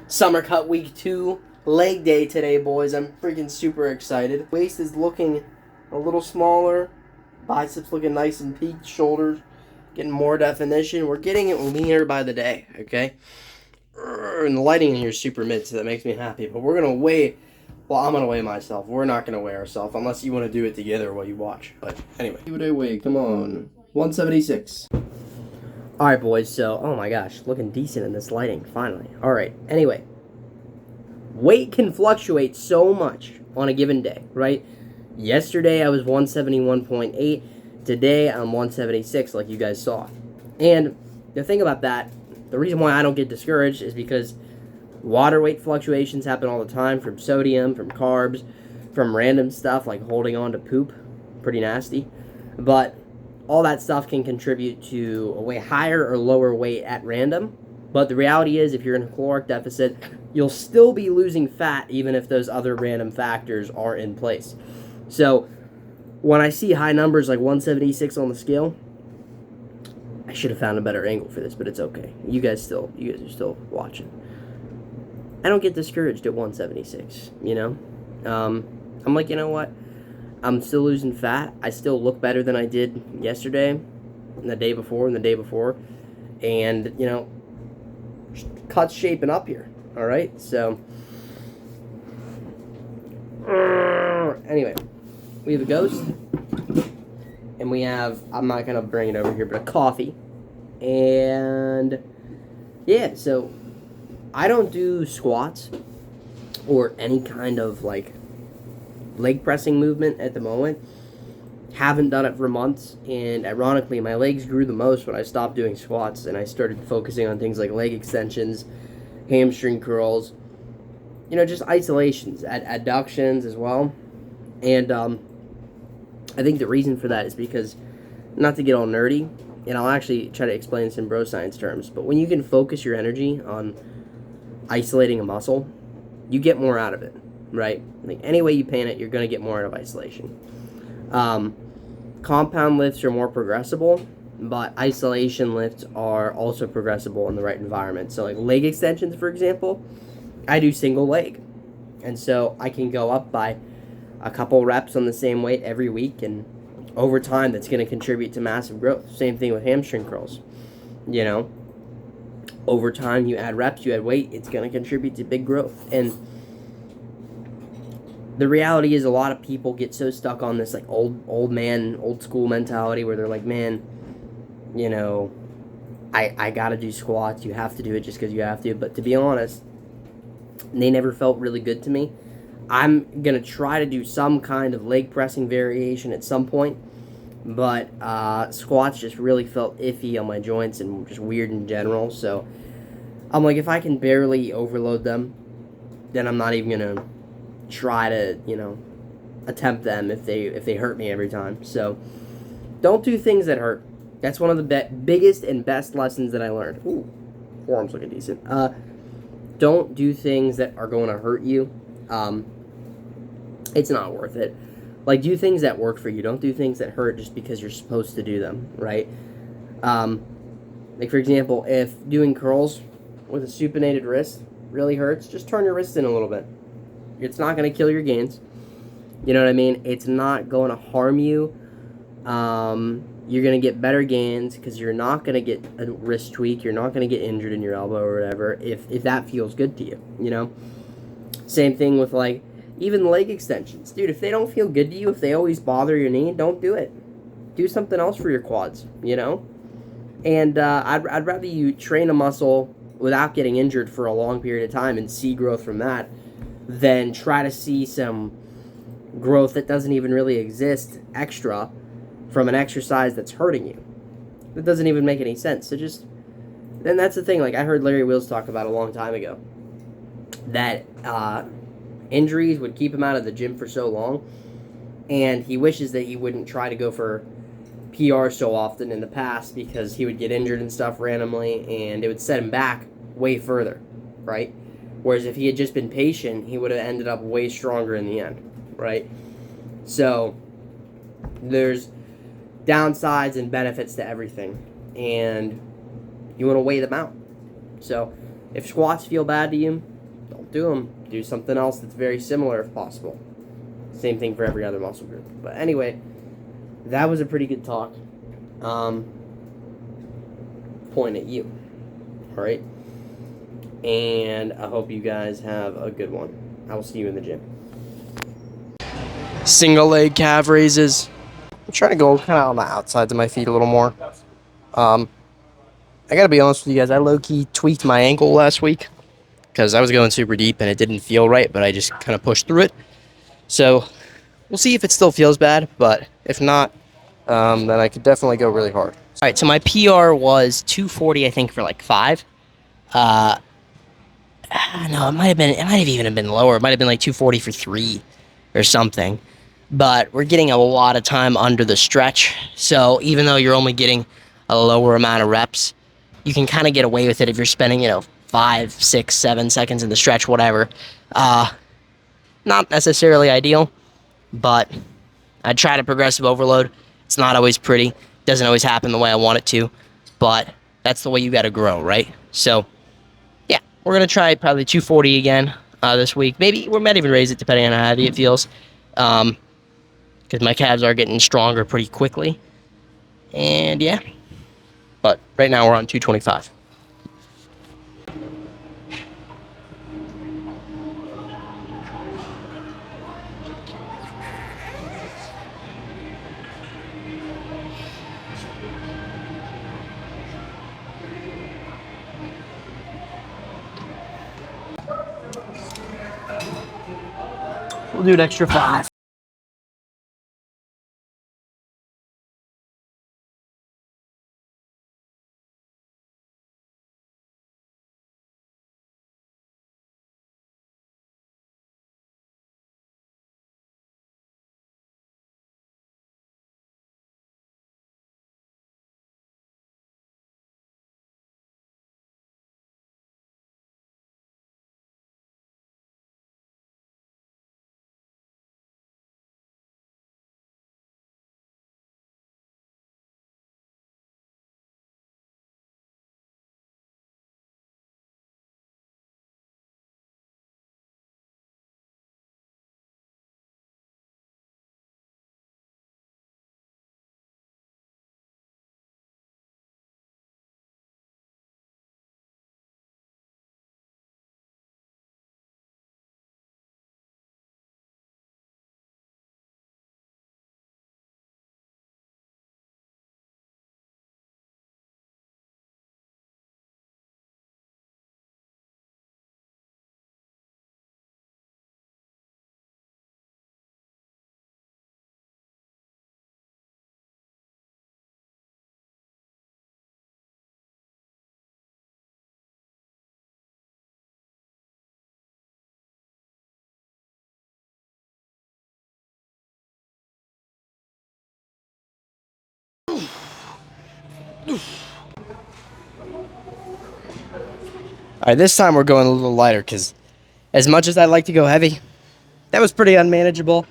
Summer Cut Week 2 leg day today, boys. I'm freaking super excited. Waist is looking a little smaller. Biceps looking nice and peaked. Shoulders getting more definition. We're getting it leaner by the day, okay? And the lighting in here is super mid, so that makes me happy. But we're going to weigh... Well, I'm going to weigh myself. We're not going to weigh ourselves unless you want to do it together while you watch. But anyway. See what I weigh. Come on. 176. Alright, boys. So, oh my gosh. Looking decent in this lighting, finally. Alright. Anyway. Weight can fluctuate so much on a given day, right? Yesterday, I was 171.8. Today, I'm 176, like you guys saw. And the thing about that, the reason why I don't get discouraged is because water weight fluctuations happen all the time from sodium, from carbs, from random stuff like holding on to poop. Pretty nasty. But all that stuff can contribute to a way higher or lower weight at random. But the reality is, if you're in a caloric deficit, you'll still be losing fat even if those other random factors are in place. So when I see high numbers like 176 on the scale, I should have found a better angle for this, but it's okay. You guys are still watching. I don't get discouraged at 176, you know? I'm like, you know what? I'm still losing fat. I still look better than I did yesterday, and the day before, and, you know, cut's shaping up here, all right? So, anyway, we have a ghost, and we have, I'm not going to bring it over here, but a coffee, and, yeah, so, I don't do squats or any kind of, like, leg pressing movement at the moment. Haven't done it for months, and ironically, my legs grew the most when I stopped doing squats, and I started focusing on things like leg extensions, hamstring curls, you know, just isolations, adductions as well. And I think the reason for that is because, not to get all nerdy, and I'll actually try to explain this in bro science terms, but when you can focus your energy on isolating a muscle, you get more out of it, right? Like, any way you paint it, you're going to get more out of isolation. Compound lifts are more progressible, but isolation lifts are also progressible in the right environment. So, like leg extensions, for example, I do single leg. And so I can go up by a couple reps on the same weight every week, and over time, that's going to contribute to massive growth. Same thing with hamstring curls. You know, over time, you add reps, you add weight, it's going to contribute to big growth. And the reality is, a lot of people get so stuck on this like old school mentality where they're like, man, you know, I gotta do squats. You have to do it just because you have to. But to be honest, they never felt really good to me. I'm gonna try to do some kind of leg pressing variation at some point, but squats just really felt iffy on my joints and just weird in general. So I'm like, if I can barely overload them, then I'm not even gonna try to, you know, attempt them if they hurt me every time. So don't do things that hurt. That's one of the biggest and best lessons that I learned. Ooh, forearm's looking decent. Don't do things that are going to hurt you. It's not worth it. Like, do things that work for you. Don't do things that hurt just because you're supposed to do them, right? Like, for example, if doing curls with a supinated wrist really hurts, just turn your wrist in a little bit. It's not going to kill your gains. You know what I mean? It's not going to harm you. You're going to get better gains because you're not going to get a wrist tweak. You're not going to get injured in your elbow or whatever if that feels good to you, you know? Same thing with, like, even leg extensions. Dude, if they don't feel good to you, if they always bother your knee, don't do it. Do something else for your quads, you know? And I'd rather you train a muscle without getting injured for a long period of time and see growth from that than try to see some growth that doesn't even really exist extra from an exercise that's hurting you. That doesn't even make any sense. So just, and that's the thing, like I heard Larry Wheels talk about a long time ago, that injuries would keep him out of the gym for so long, and he wishes that he wouldn't try to go for PR so often in the past because he would get injured and stuff randomly, and it would set him back way further, right? Whereas if he had just been patient, he would have ended up way stronger in the end, right? So there's downsides and benefits to everything, and you want to weigh them out. So if squats feel bad to you, don't do them. Do something else that's very similar if possible. Same thing for every other muscle group. But anyway, that was a pretty good talk. Point at you. All right. And I hope you guys have a good one. I will see you in the gym. Single leg calf raises. I'm trying to go kind of on the outsides of my feet a little more. I gotta be honest with you guys, I low-key tweaked my ankle last week because I was going super deep and it didn't feel right, but I just kind of pushed through it. So we'll see if it still feels bad, but if not, then I could definitely go really hard. All right, so my PR was 240, I think, for like 5. No, it might have even been lower. It might have been like 240 for 3 or something. But we're getting a lot of time under the stretch, so even though you're only getting a lower amount of reps, you can kind of get away with it if you're spending, 5, 6, 7 seconds in the stretch, whatever. Not necessarily ideal, but I try to progressive overload. It's not always pretty. Doesn't always happen the way I want it to, but that's the way you got to grow, right? So, yeah, we're going to try probably 240 again this week. Maybe we might even raise it depending on how heavy it feels, because my calves are getting stronger pretty quickly. And, yeah. But right now we're on 225. We'll do an extra 5. All right, this time we're going a little lighter because as much as I like to go heavy, that was pretty unmanageable.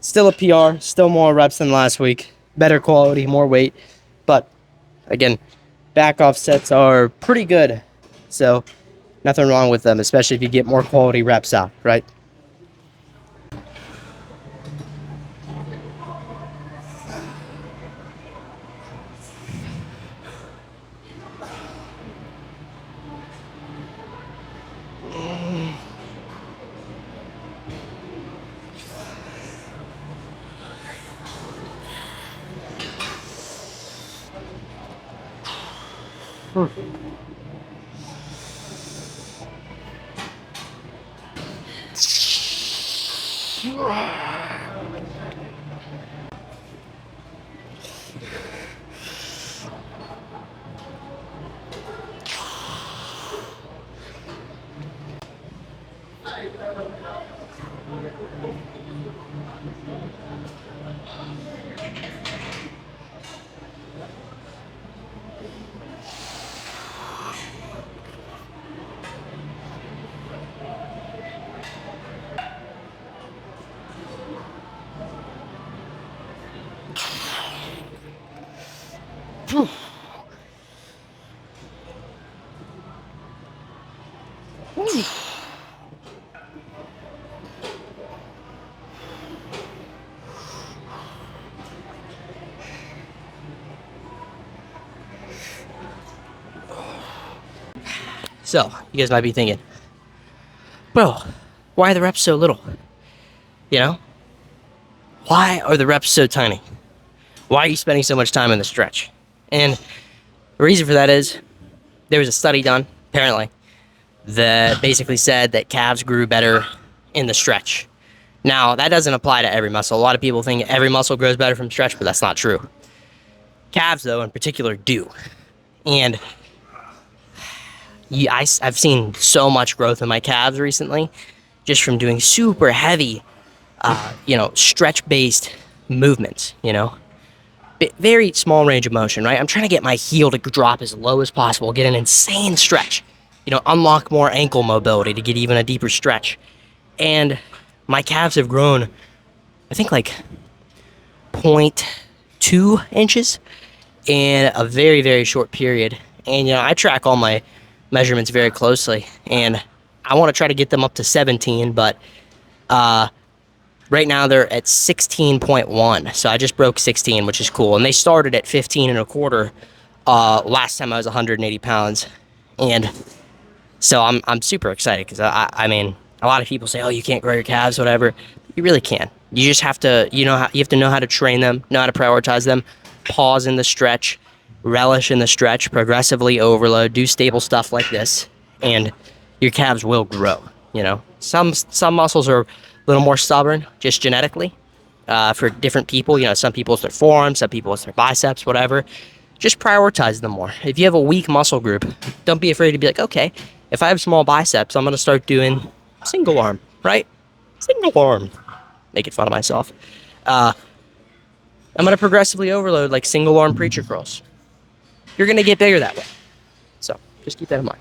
Still a PR, still more reps than last week. Better quality, more weight. But again, back offsets are pretty good. So nothing wrong with them, especially if you get more quality reps out, right? So, you guys might be thinking, bro, why are the reps so little? You know? Why are the reps so tiny? Why are you spending so much time in the stretch? And the reason for that is there was a study done, apparently, that basically said that calves grew better in the stretch. Now, that doesn't apply to every muscle. A lot of people think every muscle grows better from stretch, but that's not true. Calves, though, in particular, do. And I've seen so much growth in my calves recently just from doing super heavy, stretch-based movements, very small range of motion, right? I'm trying to get my heel to drop as low as possible, get an insane stretch, unlock more ankle mobility to get even a deeper stretch. And my calves have grown, I think, like 0.2 inches in a very, very short period. And, I track all my measurements very closely, and I want to try to get them up to 17, but right now they're at 16.1, so I just broke 16, which is cool. And they started at 15 and a quarter last time I was 180 pounds, and so I'm super excited because I mean, a lot of people say, oh, you can't grow your calves, whatever. You really can. You just have to, you have to know how to train them, know how to prioritize them, pause in the stretch, relish in the stretch, progressively overload, do stable stuff like this, and your calves will grow. Some muscles are a little more stubborn, just genetically, for different people. Some people it's their forearms, some people it's their biceps, whatever. Just prioritize them more. If you have a weak muscle group, don't be afraid to be like, okay, if I have small biceps, I'm going to start doing single arm, right? Single arm. Making fun of myself. I'm going to progressively overload like single arm preacher curls. You're going to get bigger that way. So just keep that in mind.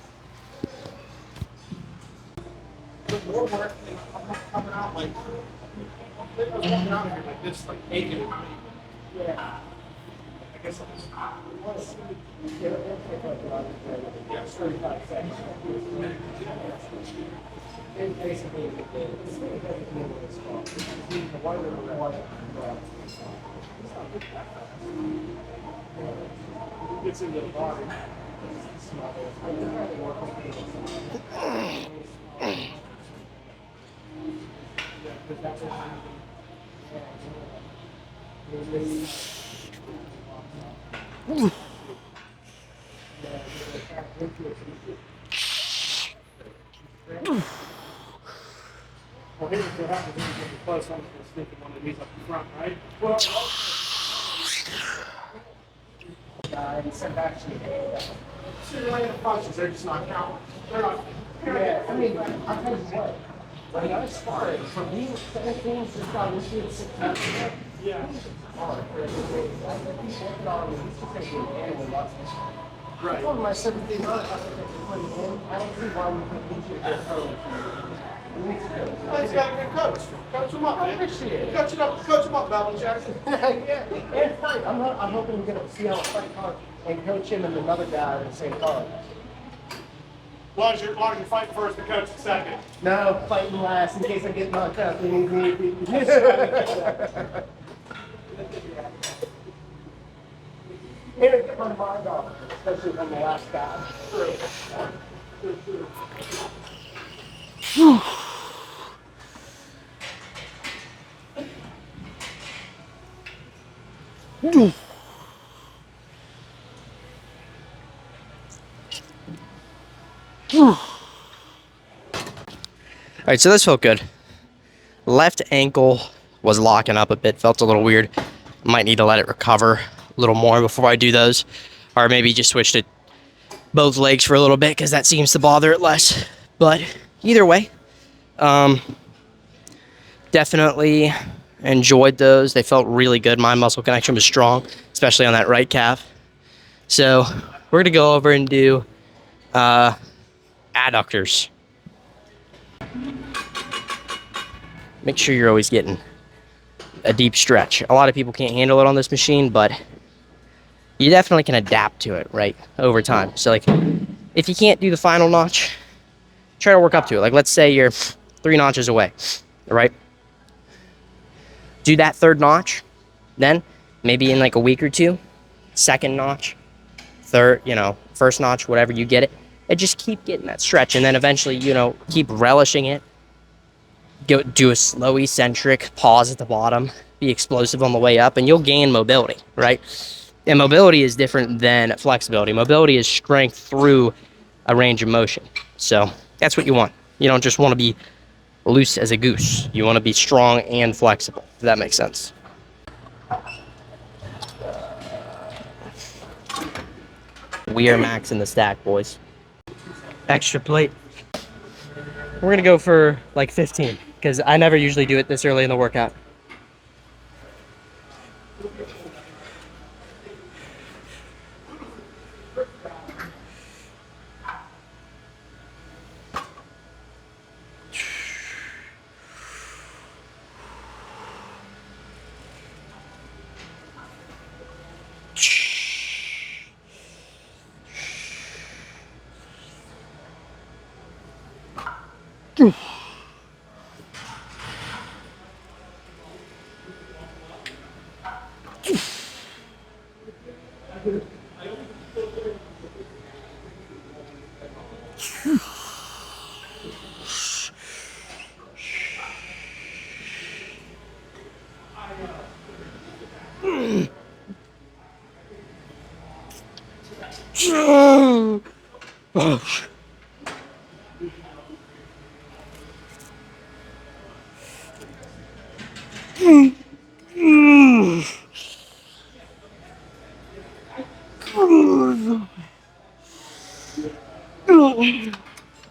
It's in the body. Well, here's what happens when you get the close. I'm just going to sneak him one of these up the front, right? Well, and send back to you. So you're laying the punches, they're just not counting. They're not. Yeah, I mean, I'll tell you what. When I started, from being 17 to about this year, 6 months ago, yeah. Right. I told my 17 months, I think I can put it in. I don't see why we couldn't get you a good coach. He's got a good coach. Coach him up, man. Coach him up, Belichick. Yeah, and fight. I'm hoping to get a see how a fight card and coach him and another guy in the same card. As long as you're fighting first, the coach is second. No, fighting last in case I get knocked out. Here, get my mind off, especially from the last guy. All right, so this felt good. Left ankle was locking up a bit, felt a little weird. Might need to let it recover a little more before I do those, or maybe just switch to both legs for a little bit because that seems to bother it less. But either way, definitely enjoyed those. They felt really good. My muscle connection was strong, especially on that right calf. So we're gonna go over and do adductors. Make sure you're always getting a deep stretch. A lot of people can't handle it on this machine, but you definitely can adapt to it, right, over time. So, like, if you can't do the final notch, try to work up to it. Like, let's say you're 3 notches away, right? Do that 3rd notch, then maybe in like a week or 2, 2nd notch, 3rd, 1st notch, whatever, you get it. and just keep getting that stretch, and then eventually, you know, keep relishing it. Do a slow eccentric, pause at the bottom, be explosive on the way up, and you'll gain mobility, right? And mobility is different than flexibility. Mobility is strength through a range of motion. So that's what you want. You don't just want to be loose as a goose. You want to be strong and flexible, if that makes sense. We are maxing the stack, boys. Extra plate. We're gonna go for like 15, because I never usually do it this early in the workout.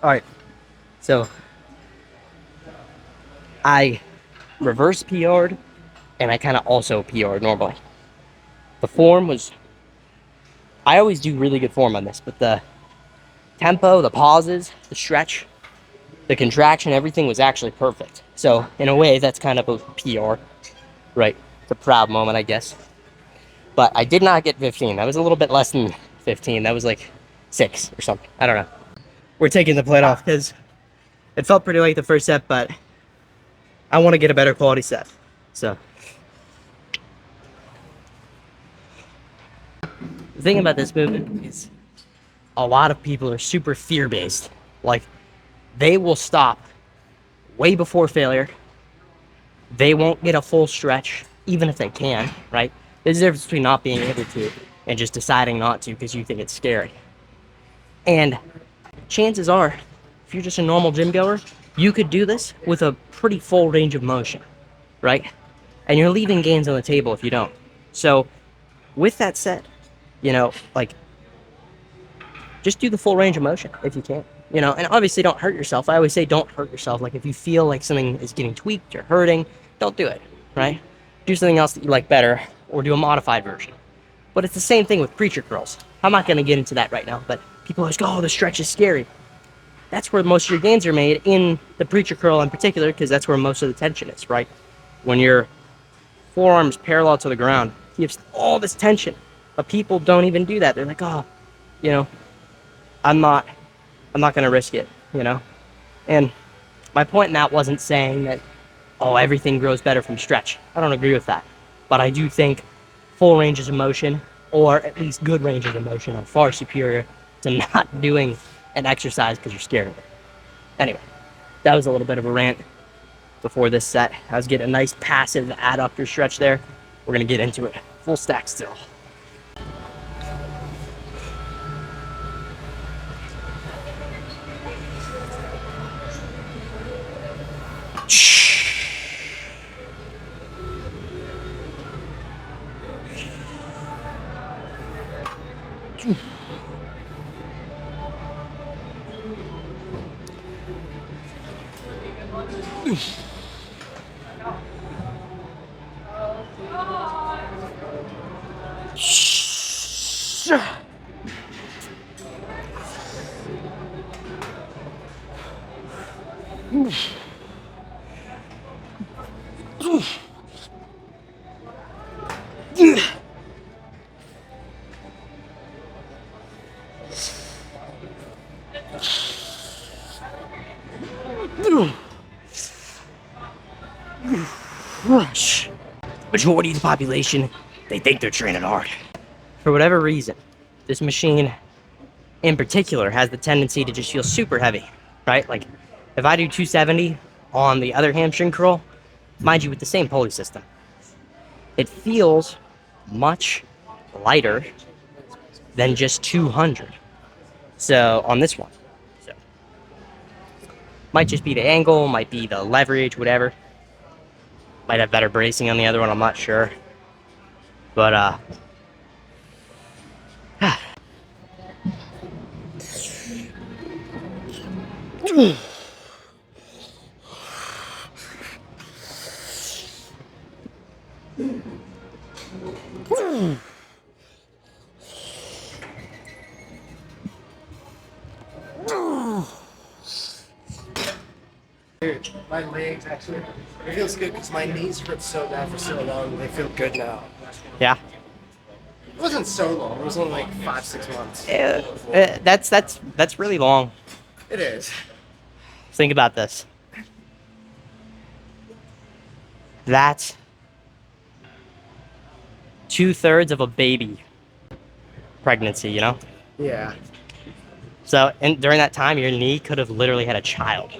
All right, so I reverse PR'd, and I kind of also PR'd normally. The form was, I always do really good form on this, but the tempo, the pauses, the stretch, the contraction, everything was actually perfect. So in a way, that's kind of a PR, right? It's a proud moment, I guess. But I did not get 15. That was a little bit less than 15. That was like 6 or something. I don't know. We're taking the plate off because it felt pretty light the first set, but I want to get a better quality set. So the thing about this movement is a lot of people are super fear-based. Like, they will stop way before failure. They won't get a full stretch, even if they can, right? There's a difference between not being able to and just deciding not to because you think it's scary. And chances are, if you're just a normal gym goer, you could do this with a pretty full range of motion, right? And you're leaving gains on the table if you don't. So with that said, you know, like, just do the full range of motion if you can, you know, and obviously don't hurt yourself. I always say don't hurt yourself. Like, if you feel like something is getting tweaked or hurting, don't do it, right? Do something else that you like better, or do a modified version. But it's the same thing with preacher curls. I'm not going to get into that right now, but people always go, oh, the stretch is scary. That's where most of your gains are made, in the preacher curl in particular, because that's where most of the tension is, right? When your forearms parallel to the ground, you have all this tension, but people don't even do that. They're like, oh, you know, I'm not going to risk it, you know? And my point in that wasn't saying that, oh, everything grows better from stretch. I don't agree with that. But I do think full ranges of motion, or at least good ranges of motion, are far superior to not doing an exercise because you're scared of it. Anyway, that was a little bit of a rant before this set. I was getting a nice passive adductor stretch there. We're going to get into it. Full stack still. Rush. Majority of the population, they think they're training hard. For whatever reason, this machine in particular has the tendency to just feel super heavy, right? Like if I do 270 on the other hamstring curl, mind you, with the same pulley system, it feels much lighter than just 200. So on this one, so might just be the angle, might be the leverage, whatever. Might have better bracing on the other one, I'm not sure. But Dude, my legs actually, it feels good because my knees hurt so bad for so long. They feel good now. yeah. It wasn't so long. It was only like 5-6 months. That's really long. It is. Think about this. That's 2/3 of a baby pregnancy, you know? Yeah. So, and during that time, your knee could have literally had a child.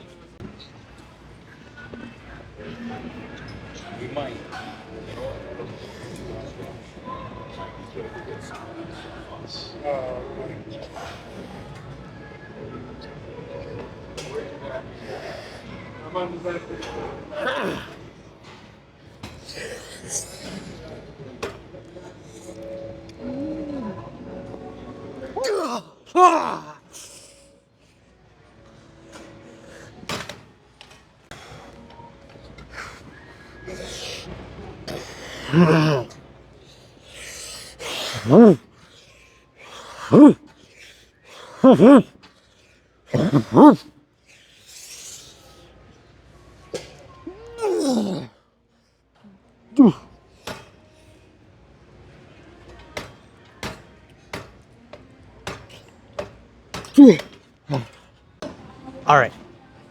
All right,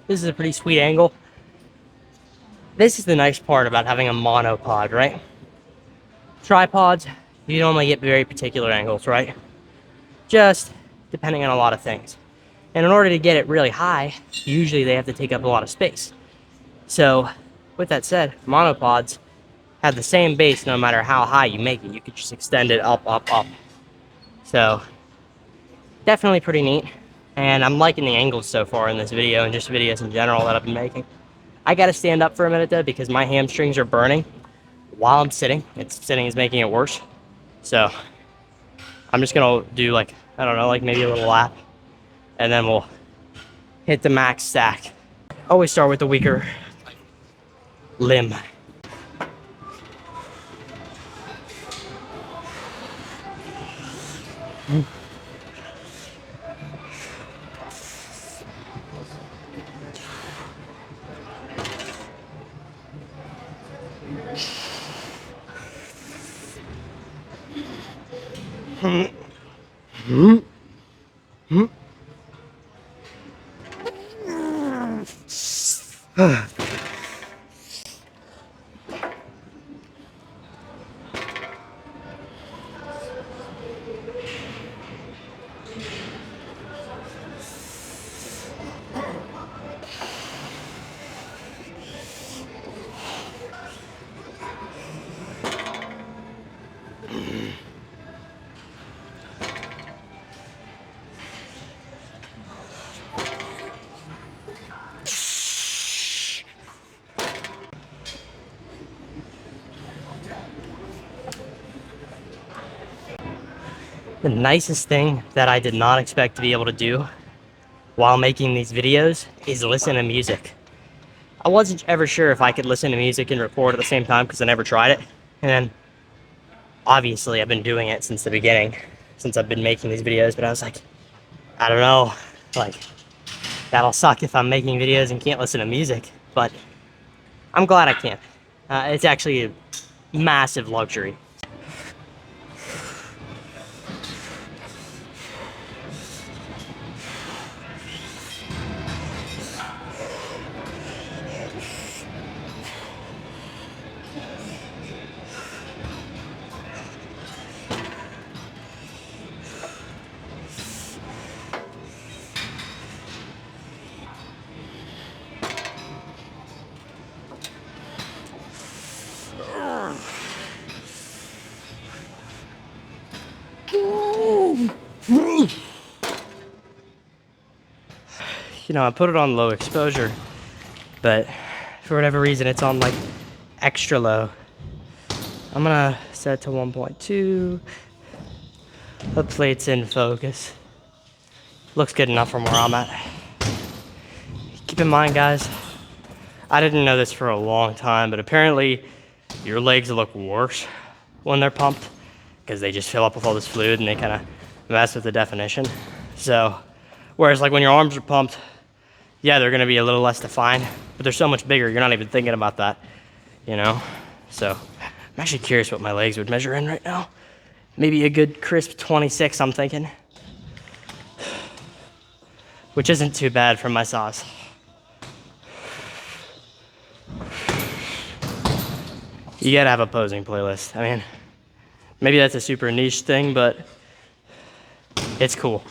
this is a pretty sweet angle. This is the nice part about having a monopod, right? Tripods, you normally get very particular angles, right? Just depending on a lot of things. And in order to get it really high, usually they have to take up a lot of space. So, with that said, monopods have the same base no matter how high you make it. You could just extend it up, up, up. So, definitely pretty neat. And I'm liking the angles so far in this video and just videos in general that I've been making. I gotta stand up for a minute though because my hamstrings are burning while I'm sitting. Sitting is making it worse. So I'm just gonna do like, I don't know, like maybe a little lap and then we'll hit the max stack. Always start with the weaker limb. The nicest thing that I did not expect to be able to do while making these videos is listen to music. I wasn't ever sure if I could listen to music and record at the same time because I never tried it. And then obviously I've been doing it since the beginning, since I've been making these videos, but I was like, I don't know, like that'll suck if I'm making videos and can't listen to music, but I'm glad I can. It's actually a massive luxury. you know, I put it on low exposure, but for whatever reason, it's on like extra low. I'm gonna set it to 1.2. The plate's in focus. Looks good enough from where I'm at. Keep in mind, guys, I didn't know this for a long time, but apparently your legs look worse when they're pumped because they just fill up with all this fluid and they kind of mess with the definition. So, whereas like when your arms are pumped, yeah, they're gonna be a little less defined, but they're so much bigger, you're not even thinking about that, you know? So, I'm actually curious what my legs would measure in right now. Maybe a good crisp 26, I'm thinking. Which isn't too bad for my size. You gotta have a posing playlist. I mean, maybe that's a super niche thing, but it's cool.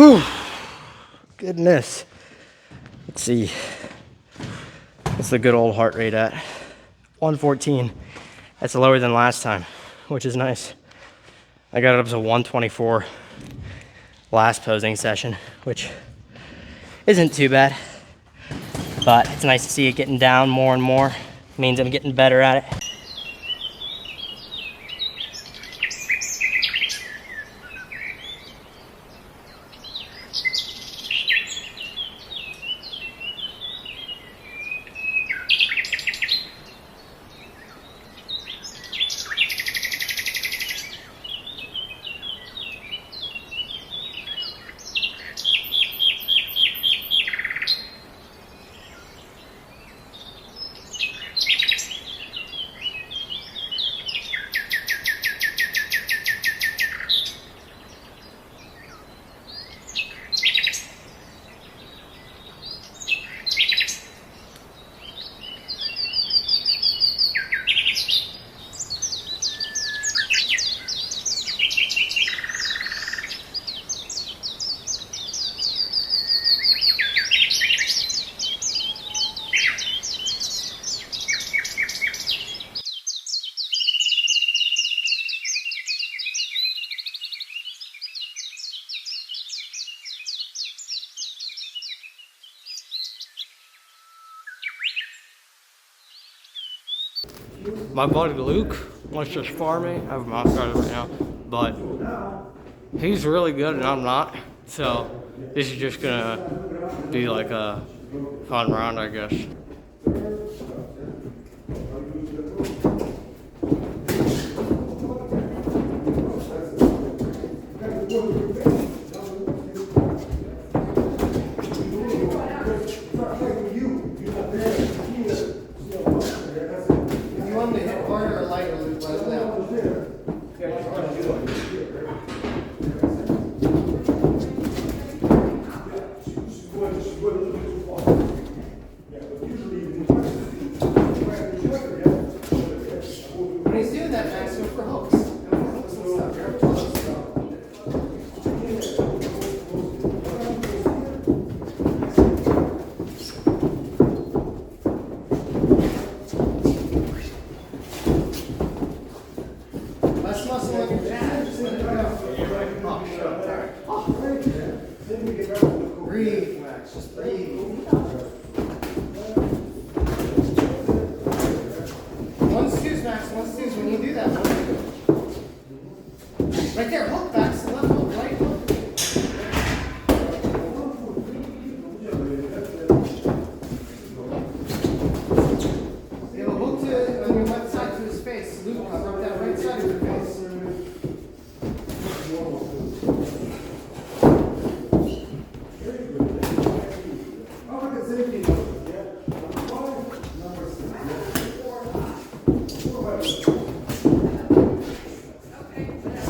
Whew. Goodness. Let's see. What's the good old heart rate at? 114. That's lower than last time, which is nice. I got it up to 124 last posing session, which isn't too bad. But it's nice to see it getting down more and more. It means I'm getting better at it. my buddy Luke wants to spar me. I have a mouth guard right now, but he's really good and I'm not. So this is just gonna be like a fun round, I guess. You want me to hit harder or lighter, Luke? Let it know. When he's doing that, Max, go for hooks. Go for hooks and stuff. You're up close. Less muscle on your pad. Just let it go. Breathe, Max. Just breathe. One snooze, Max. One snooze when you do that. Right there. Hook, Max. Left hook. Right hook. You have a hook to, on your left side to his face. Luke, rub that right side of your face.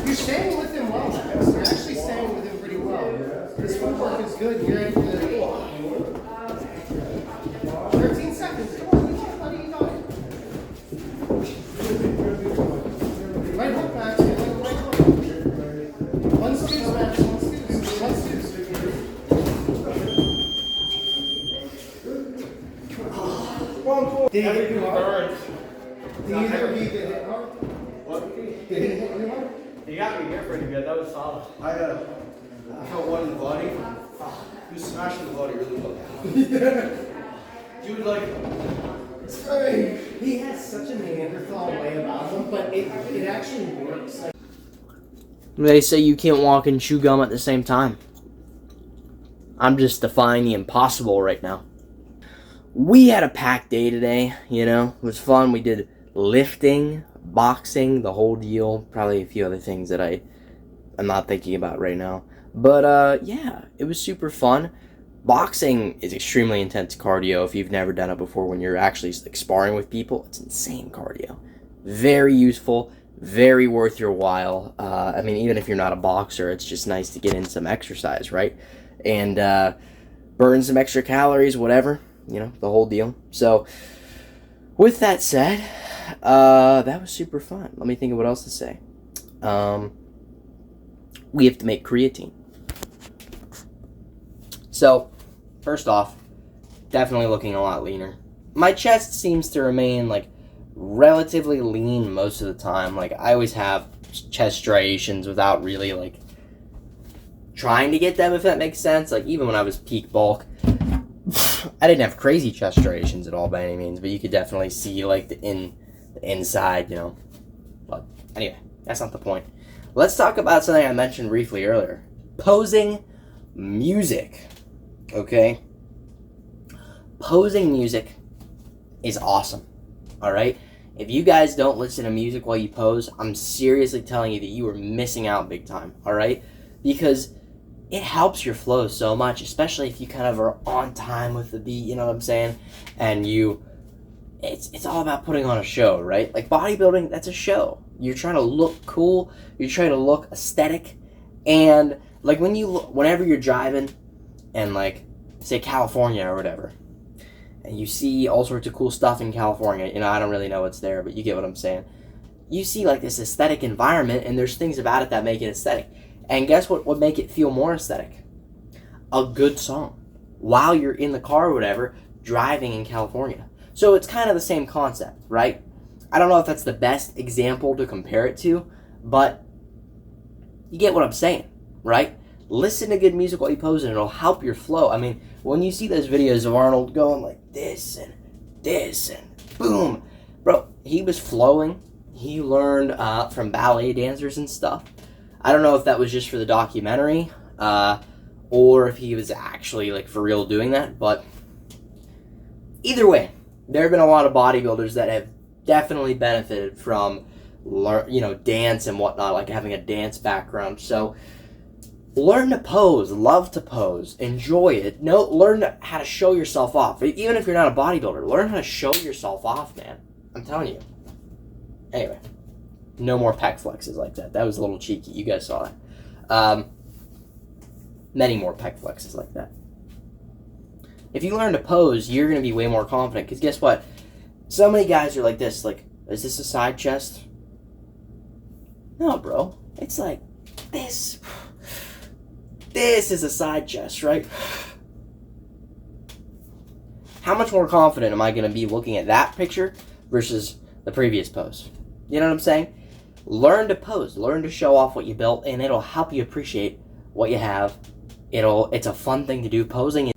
You're staying with him well, Max. You're actually staying with him pretty well. His footwork is good. You're in the 13 seconds. Come on, you got it, buddy. You got it. Right hook, Max. Right hook. One snooze, Max. One snooze. One snooze. Did he hit you hard? Did either of you get hit hard? What? Did he hit you hard? He got me here pretty good. That was solid. I felt one in the body. He was smashing the body really well. Dude, like, It's funny. He has such a Neanderthal way about him, but it actually works. Like, They say you can't walk and chew gum at the same time. I'm just defying the impossible right now. We had a packed day today, you know. It was fun. We did lifting, boxing, the whole deal. Probably a few other things that I'm not thinking about right now. But, yeah, it was super fun. Boxing is extremely intense cardio if you've never done it before when you're actually like, sparring with people. It's insane cardio. Very useful, very worth your while. I mean, even if you're not a boxer, it's just nice to get in some exercise, right? And burn some extra calories, whatever, you know, the whole deal. So, with that said, that was super fun. Let me think of what else to say. We have to make creatine. So, first off, definitely looking a lot leaner. My chest seems to remain, like, relatively lean most of the time. Like, I always have chest striations without really, like, trying to get them, if that makes sense. Like, even when I was peak bulk, I didn't have crazy chest striations at all by any means, but you could definitely see, like, the inside, you know. But, anyway, that's not the point. Let's talk about something I mentioned briefly earlier. Posing music. Okay? Posing music is awesome. Alright? If you guys don't listen to music while you pose, I'm seriously telling you that you are missing out big time. Alright? Because it helps your flow so much, especially if you kind of are on time with the beat, you know what I'm saying? And it's all about putting on a show, right? Like bodybuilding, that's a show. You're trying to look cool, you're trying to look aesthetic, and like whenever you're driving and like say California or whatever, and you see all sorts of cool stuff in California, you know, I don't really know what's there, but you get what I'm saying. You see like this aesthetic environment, and there's things about it that make it aesthetic. And guess what would make it feel more aesthetic? A good song. While you're in the car or whatever, driving in California. So it's kind of the same concept, right? I don't know if that's the best example to compare it to, but you get what I'm saying, right? Listen to good music while you pose and it'll help your flow. I mean, when you see those videos of Arnold going like this and boom, bro, he was flowing. He learned from ballet dancers and stuff. I don't know if that was just for the documentary, or if he was actually like for real doing that, but either way, there have been a lot of bodybuilders that have definitely benefited from dance and whatnot, like having a dance background. So learn to pose, love to pose, enjoy it. Learn how to show yourself off. Even if you're not a bodybuilder, learn how to show yourself off, man. I'm telling you. Anyway, no more pec flexes like that. That was a little cheeky. You guys saw that. Many more pec flexes like that. If you learn to pose, you're going to be way more confident. Because guess what? So many guys are like this. Like, is this a side chest? No, bro. It's like this. This is a side chest, right? How much more confident am I going to be looking at that picture versus the previous pose? You know what I'm saying? Learn to pose. Learn to show off what you built, and it'll help you appreciate what you have. It's a fun thing to do, posing.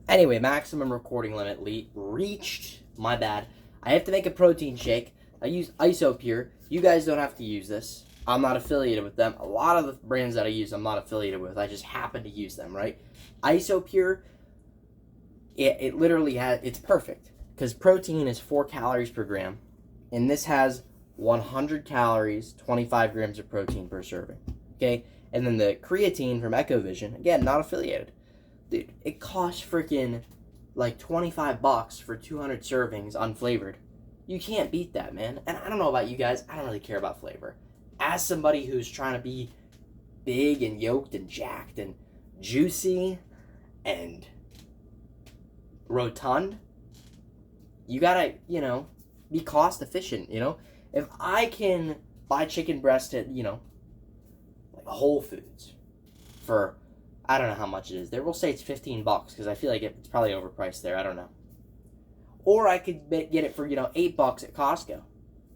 Anyway, maximum recording limit reached. My bad. I have to make a protein shake. I use Isopure. You guys don't have to use this. I'm not affiliated with them. A lot of the brands that I use, I'm not affiliated with. I just happen to use them, right? Isopure, it literally it's perfect. Because protein is 4 calories per gram. And this has 100 calories, 25 grams of protein per serving. Okay? And then the creatine from EcoVision, again, not affiliated. Dude, it costs freaking like $25 for 200 servings unflavored. You can't beat that, man. And I don't know about you guys. I don't really care about flavor. As somebody who's trying to be big and yoked and jacked and juicy and rotund, you gotta, be cost efficient, If I can buy chicken breast at, like Whole Foods for, I don't know how much it is. We'll say it's $15 because I feel like it's probably overpriced there. I don't know. Or I could get it for, $8 at Costco.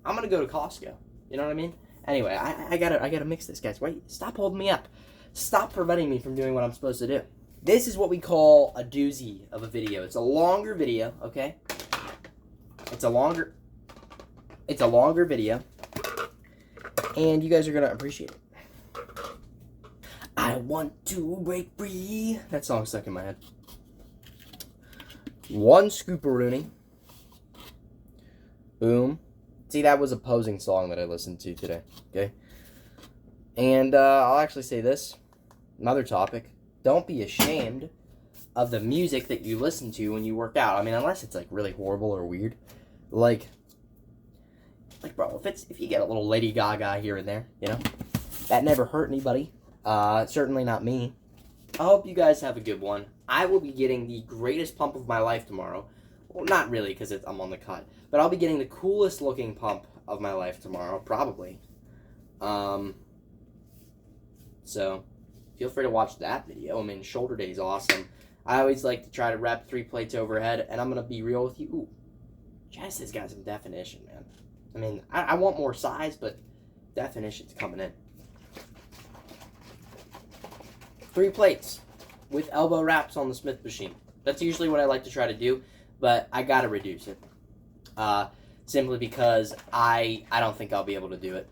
I'm going to go to Costco. You know what I mean? Anyway, I gotta mix this, guys. Wait, stop holding me up. Stop preventing me from doing what I'm supposed to do. This is what we call a doozy of a video. It's a longer video, okay? It's a longer video. And you guys are going to appreciate it. I want to break free. That song's stuck in my head. 1 scooperoonie. Boom. See, that was a posing song that I listened to today. Okay? And I'll actually say this. Another topic. Don't be ashamed of the music that you listen to when you work out. I mean, unless it's like really horrible or weird. Like bro, if you get a little Lady Gaga here and there, that never hurt anybody. Certainly not me. I hope you guys have a good one. I will be getting the greatest pump of my life tomorrow. Well, not really, because I'm on the cut. But I'll be getting the coolest looking pump of my life tomorrow, probably. So, feel free to watch that video. I mean, shoulder day is awesome. I always like to try to rep 3 plates overhead, and I'm going to be real with you. Ooh, chest has got some definition, man. I mean, I want more size, but definition's coming in. 3 plates with elbow wraps on the Smith machine. That's usually what I like to try to do, but I gotta reduce it. Simply because I don't think I'll be able to do it.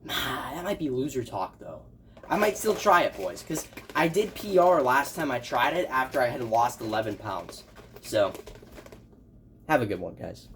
That might be loser talk, though. I might still try it, boys, because I did PR last time I tried it after I had lost 11 pounds. So, have a good one, guys.